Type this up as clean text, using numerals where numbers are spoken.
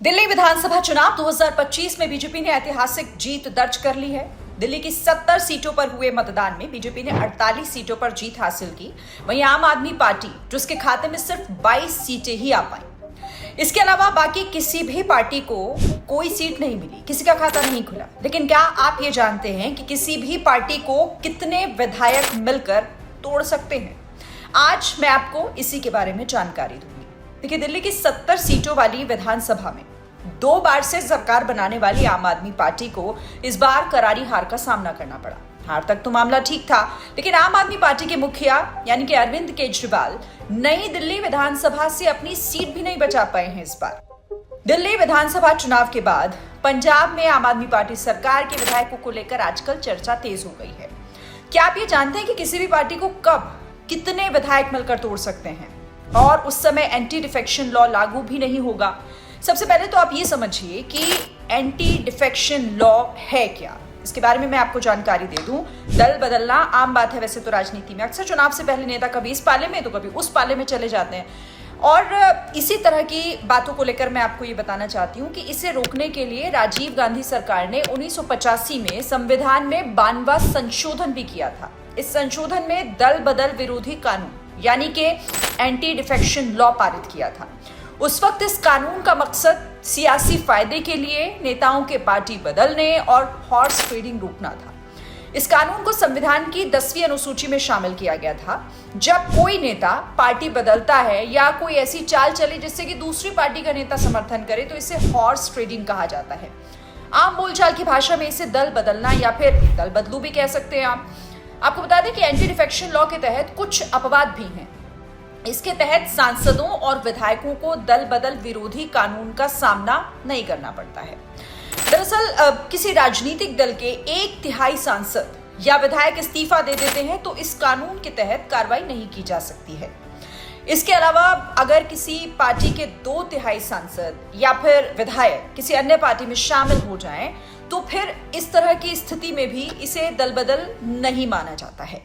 दिल्ली विधानसभा चुनाव 2025 में बीजेपी ने ऐतिहासिक जीत दर्ज कर ली है। दिल्ली की 70 सीटों पर हुए मतदान में बीजेपी ने 48 सीटों पर जीत हासिल की। वहीं आम आदमी पार्टी, जिसके खाते में सिर्फ 22 सीटें ही आ पाई। इसके अलावा बाकी किसी भी पार्टी को कोई सीट नहीं मिली, किसी का खाता नहीं खुला। लेकिन क्या आप ये जानते हैं कि किसी भी पार्टी को कितने विधायक मिलकर तोड़ सकते हैं? आज मैं आपको इसी के बारे में जानकारी दूंगी। देखिए, दिल्ली की 70 सीटों वाली विधानसभा में 2 बार से सरकार बनाने वाली आम आदमी पार्टी को इस बार करारी हार का सामना करना पड़ा। हार तक तो मामला ठीक था, लेकिन आम आदमी पार्टी के मुखिया यानी कि अरविंद केजरीवाल नई दिल्ली विधानसभा से अपनी सीट भी नहीं बचा पाए हैं इस बार। दिल्ली विधानसभा चुनाव के बाद पंजाब में आम आदमी पार्टी सरकार के विधायकों को लेकर आजकल चर्चा तेज हो गई है। क्या आप ये जानते हैं कि किसी भी पार्टी को कब कितने विधायक मिलकर तोड़ सकते हैं? और उस समय एंटी डिफेक्शन लॉ लागू भी नहीं होगा। सबसे पहले तो आप ये समझिए कि एंटी डिफेक्शन लॉ है क्या। इसके बारे में मैं आपको जानकारी दे दूं। दल बदलना आम बात है वैसे तो राजनीति में। अक्सर चुनाव से पहले नेता कभी इस पाले में तो कभी उस पाले में चले जाते हैं। और इसी तरह की बातों को लेकर मैं आपको ये बताना चाहती हूँ कि इसे रोकने के लिए राजीव गांधी सरकार ने 1985 में संविधान में 92वां संशोधन भी किया था। इस संशोधन में दल बदल विरोधी कानून यानी कि एंटी डिफेक्शन लॉ पारित किया था। उस वक्त इस कानून का मकसद सियासी फायदे के लिए नेताओं के पार्टी बदलने और हॉर्स ट्रेडिंग रोकना था। इस कानून को संविधान की 10वीं अनुसूची में शामिल किया गया था। जब कोई नेता पार्टी बदलता है या कोई ऐसी चाल चले जिससे कि दूसरी पार्टी का नेता समर्थन करे तो इसे हॉर्स ट्रेडिंग कहा जाता है। आम बोलचाल की भाषा में इसे दल बदलना या फिर दल बदलू भी कह सकते हैं आप। आपको बता दें कि एंटी डिफेक्शन लॉ के तहत कुछ अपवाद भी हैं। इसके तहत सांसदों और विधायकों को दल बदल विरोधी कानून का सामना नहीं करना पड़ता है। दरअसल किसी राजनीतिक दल के 1/3 सांसद या विधायक इस्तीफा दे देते हैं तो इस कानून के तहत कार्रवाई नहीं की जा सकती है। इसके अलावा अगर किसी पार्टी के 2/3 सांसद या फिर विधायक किसी अन्य पार्टी में शामिल हो जाएं तो फिर इस तरह की स्थिति में भी इसे दल बदल नहीं माना जाता है।